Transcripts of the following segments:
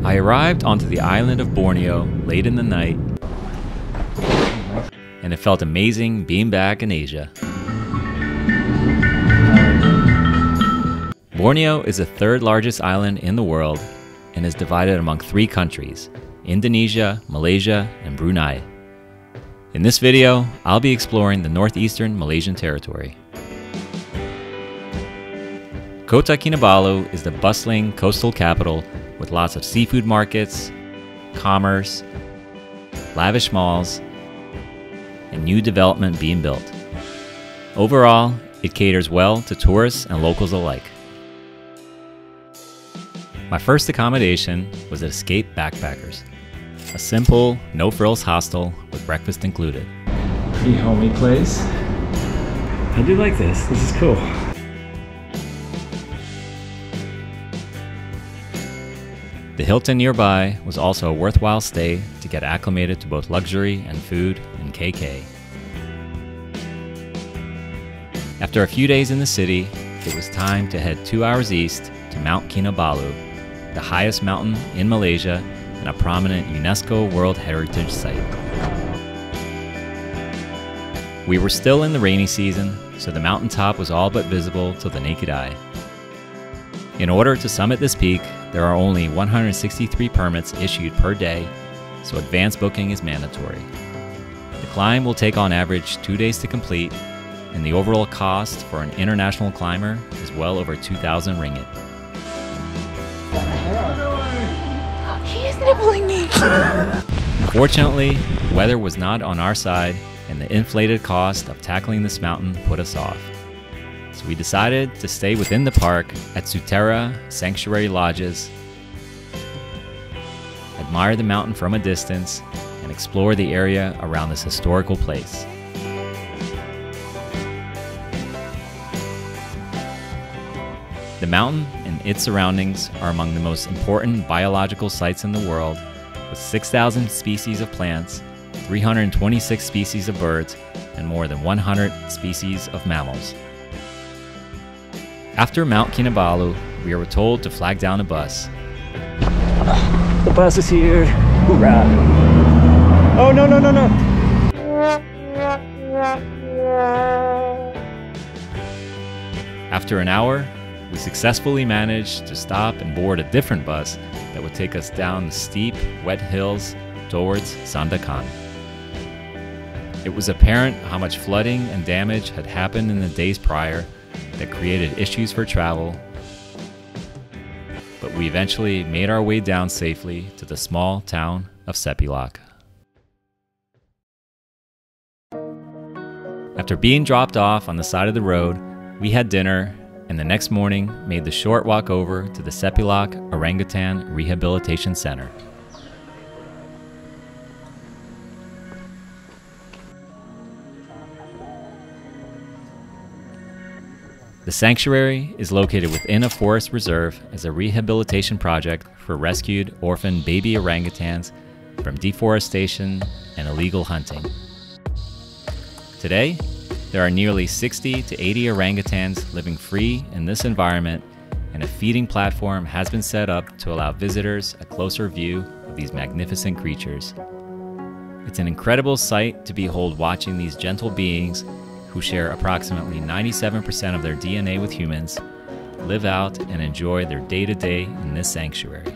I arrived onto the island of Borneo late in the night, and it felt amazing being back in Asia. Borneo is the third largest island in the world and is divided among 3 countries: Indonesia, Malaysia, and Brunei. In this video, I'll be exploring the northeastern Malaysian territory. Kota Kinabalu is the bustling coastal capital with lots of seafood markets, commerce, lavish malls, and new development being built. Overall, it caters well to tourists and locals alike. My first accommodation was at Escape Backpackers, a simple, no-frills hostel with breakfast included. Pretty homey place. I do like this. This is cool. The Hilton nearby was also a worthwhile stay to get acclimated to both luxury and food in KK. After a few days in the city, it was time to head 2 hours east to Mount Kinabalu, the highest mountain in Malaysia and a prominent UNESCO World Heritage Site. We were still in the rainy season, so the mountaintop was all but visible to the naked eye. In order to summit this peak, there are only 163 permits issued per day, so advance booking is mandatory. The climb will take on average 2 days to complete, and the overall cost for an international climber is well over 2,000 ringgit. He is nibbling me! Unfortunately, weather was not on our side, and the inflated cost of tackling this mountain put us off. So we decided to stay within the park at Sutera Sanctuary Lodges, admire the mountain from a distance, and explore the area around this historical place. The mountain and its surroundings are among the most important biological sites in the world, with 6,000 species of plants, 326 species of birds, and more than 100 species of mammals. After Mount Kinabalu, we were told to flag down a bus. The bus is here! Hoorah! Oh, no, no, no, no! After an hour, we successfully managed to stop and board a different bus that would take us down the steep, wet hills towards Sandakan. It was apparent how much flooding and damage had happened in the days prior that created issues for travel, but we eventually made our way down safely to the small town of Sepilok. After being dropped off on the side of the road, we had dinner, and the next morning made the short walk over to the Sepilok Orangutan Rehabilitation Center. The sanctuary is located within a forest reserve as a rehabilitation project for rescued orphan baby orangutans from deforestation and illegal hunting. Today, there are nearly 60 to 80 orangutans living free in this environment, and a feeding platform has been set up to allow visitors a closer view of these magnificent creatures. It's an incredible sight to behold watching these gentle beings, who share approximately 97% of their DNA with humans, live out and enjoy their day-to-day in this sanctuary.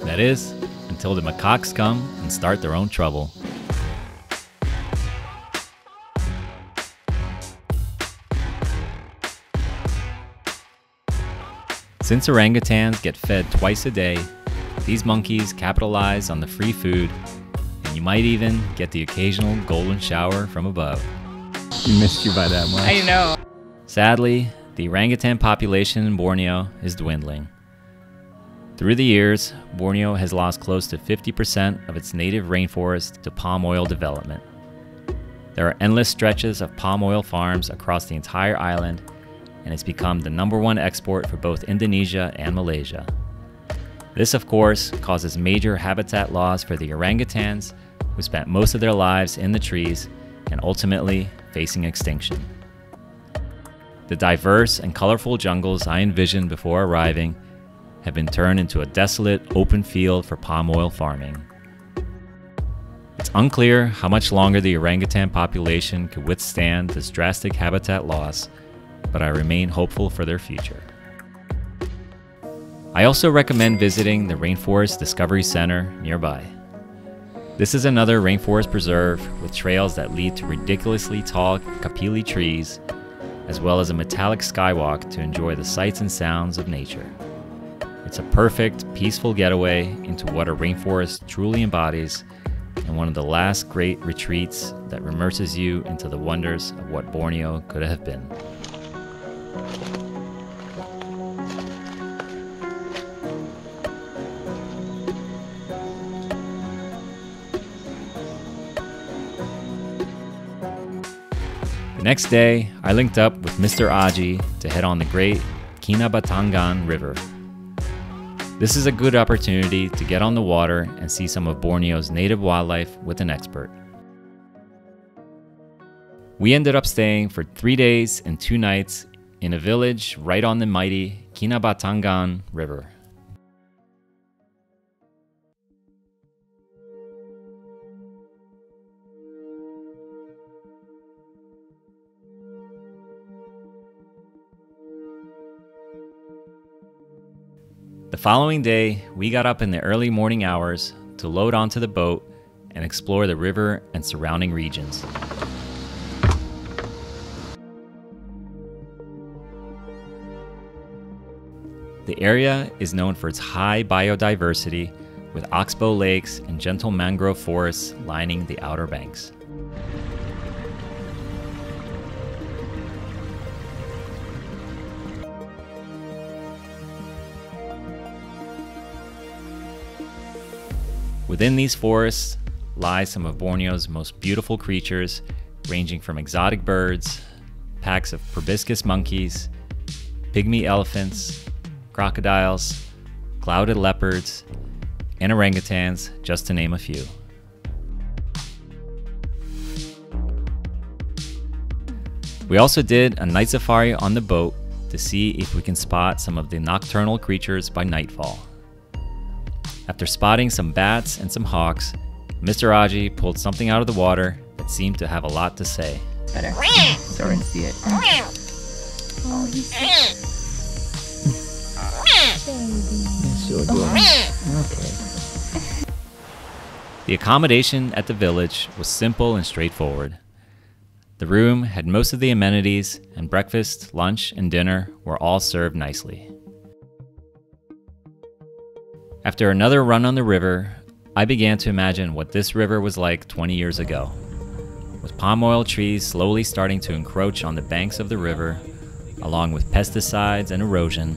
That is, until the macaques come and start their own trouble. Since orangutans get fed twice a day, these monkeys capitalize on the free food, and you might even get the occasional golden shower from above. We missed you by that much. I know. Sadly, the orangutan population in Borneo is dwindling. Through the years, Borneo has lost close to 50% of its native rainforest to palm oil development. There are endless stretches of palm oil farms across the entire island, and it's become the #1 export for both Indonesia and Malaysia. This, of course, causes major habitat loss for the orangutans, who spent most of their lives in the trees and ultimately facing extinction. The diverse and colorful jungles I envisioned before arriving have been turned into a desolate open field for palm oil farming. It's unclear how much longer the orangutan population could withstand this drastic habitat loss, but I remain hopeful for their future. I also recommend visiting the Rainforest Discovery Center nearby. This is another rainforest preserve with trails that lead to ridiculously tall kapili trees, as well as a metallic skywalk to enjoy the sights and sounds of nature. It's a perfect, peaceful getaway into what a rainforest truly embodies, and one of the last great retreats that immerses you into the wonders of what Borneo could have been. The next day, I linked up with Mr. Aji to head on the great Kinabatangan River. This is a good opportunity to get on the water and see some of Borneo's native wildlife with an expert. We ended up staying for 3 days and 2 nights in a village right on the mighty Kinabatangan River. The following day, we got up in the early morning hours to load onto the boat and explore the river and surrounding regions. The area is known for its high biodiversity, with oxbow lakes and gentle mangrove forests lining the outer banks. Within these forests lie some of Borneo's most beautiful creatures, ranging from exotic birds, packs of proboscis monkeys, pygmy elephants, crocodiles, clouded leopards, and orangutans, just to name a few. We also did a night safari on the boat to see if we can spot some of the nocturnal creatures by nightfall. After spotting some bats and some hawks, Mr. Aji pulled something out of the water that seemed to have a lot to say. Better. So we can see it. Oh, he's Okay. The accommodation at the village was simple and straightforward. The room had most of the amenities, and breakfast, lunch, and dinner were all served nicely. After another run on the river, I began to imagine what this river was like 20 years ago. With palm oil trees slowly starting to encroach on the banks of the river, along with pesticides and erosion,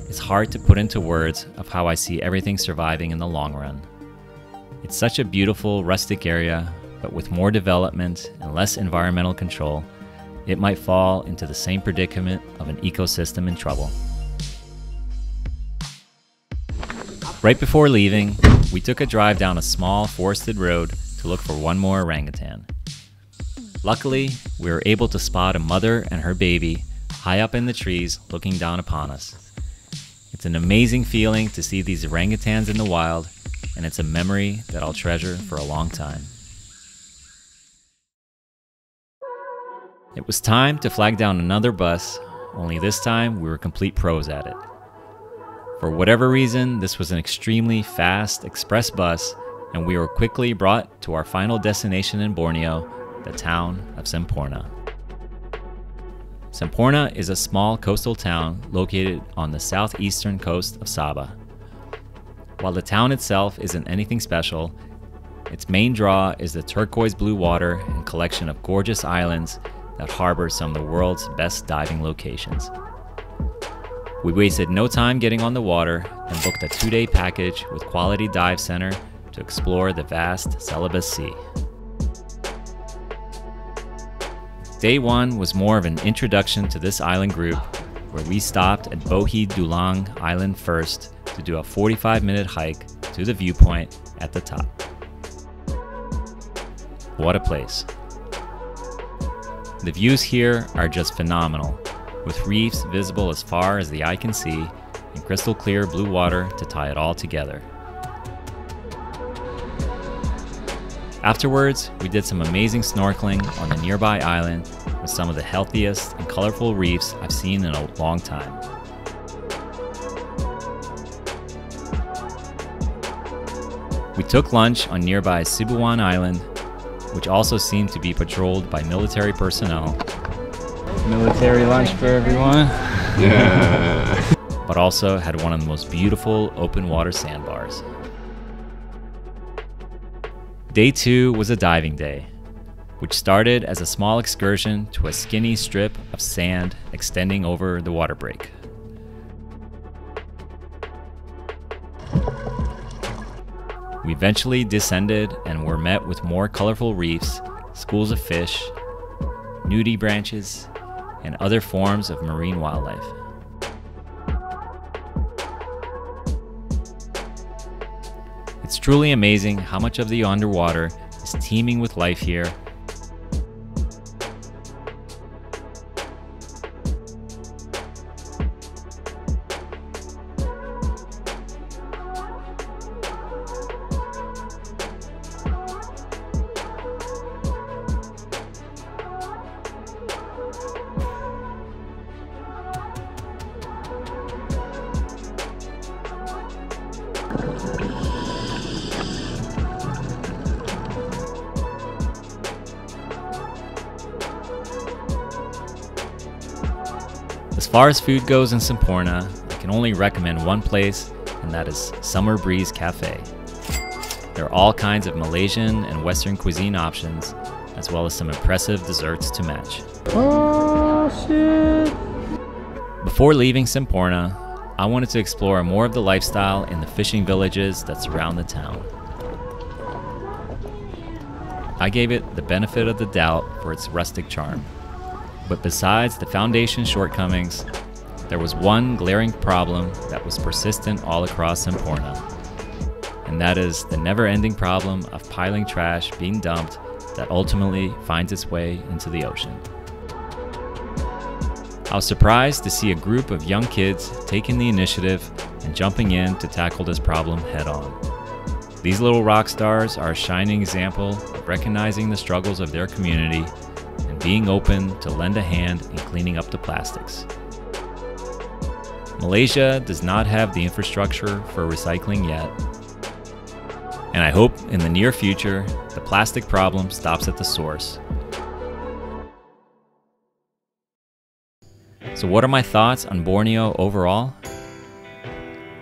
it's hard to put into words of how I see everything surviving in the long run. It's such a beautiful, rustic area, but with more development and less environmental control, it might fall into the same predicament of an ecosystem in trouble. Right before leaving, we took a drive down a small forested road to look for one more orangutan. Luckily, we were able to spot a mother and her baby high up in the trees looking down upon us. It's an amazing feeling to see these orangutans in the wild, and it's a memory that I'll treasure for a long time. It was time to flag down another bus, only this time we were complete pros at it. For whatever reason, this was an extremely fast express bus, and we were quickly brought to our final destination in Borneo, the town of Semporna. Semporna is a small coastal town located on the southeastern coast of Sabah. While the town itself isn't anything special, its main draw is the turquoise blue water and collection of gorgeous islands that harbor some of the world's best diving locations. We wasted no time getting on the water and booked a 2-day package with Quality Dive Center to explore the vast Celebes Sea. Day 1 was more of an introduction to this island group, where we stopped at Bohi Dulang Island first to do a 45-minute hike to the viewpoint at the top. What a place. The views here are just phenomenal, with reefs visible as far as the eye can see and crystal clear blue water to tie it all together. Afterwards, we did some amazing snorkeling on the nearby island with some of the healthiest and colorful reefs I've seen in a long time. We took lunch on nearby Sibuan Island, which also seemed to be patrolled by military personnel. Military lunch for everyone. Yeah. But also had one of the most beautiful open water sandbars. Day 2 was a diving day, which started as a small excursion to a skinny strip of sand extending over the water break. We eventually descended and were met with more colorful reefs, schools of fish, nudie branches, and other forms of marine wildlife. It's truly amazing how much of the underwater is teeming with life here. As far as food goes in Semporna, I can only recommend one place, and that is Summer Breeze Cafe. There are all kinds of Malaysian and Western cuisine options, as well as some impressive desserts to match. Oh shit! Before leaving Semporna, I wanted to explore more of the lifestyle in the fishing villages that surround the town. I gave it the benefit of the doubt for its rustic charm. But besides the foundation shortcomings, there was one glaring problem that was persistent all across Semporna, and that is the never-ending problem of piling trash being dumped that ultimately finds its way into the ocean. I was surprised to see a group of young kids taking the initiative and jumping in to tackle this problem head-on. These little rock stars are a shining example of recognizing the struggles of their community and being open to lend a hand in cleaning up the plastics. Malaysia does not have the infrastructure for recycling yet, and I hope in the near future the plastic problem stops at the source. So what are my thoughts on Borneo overall?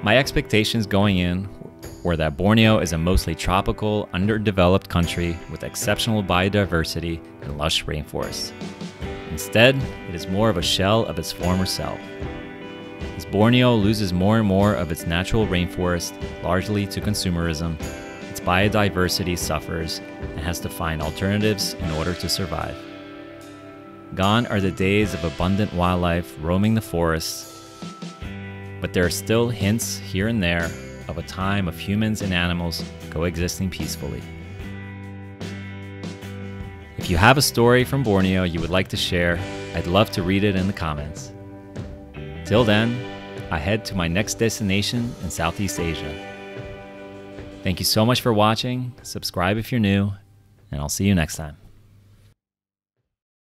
My expectations going in were that Borneo is a mostly tropical, underdeveloped country with exceptional biodiversity and lush rainforests. Instead, it is more of a shell of its former self. As Borneo loses more and more of its natural rainforest, largely to consumerism, its biodiversity suffers and has to find alternatives in order to survive. Gone are the days of abundant wildlife roaming the forests, but there are still hints here and there of a time of humans and animals coexisting peacefully. If you have a story from Borneo you would like to share, I'd love to read it in the comments. Till then, I head to my next destination in Southeast Asia. Thank you so much for watching, subscribe if you're new, and I'll see you next time.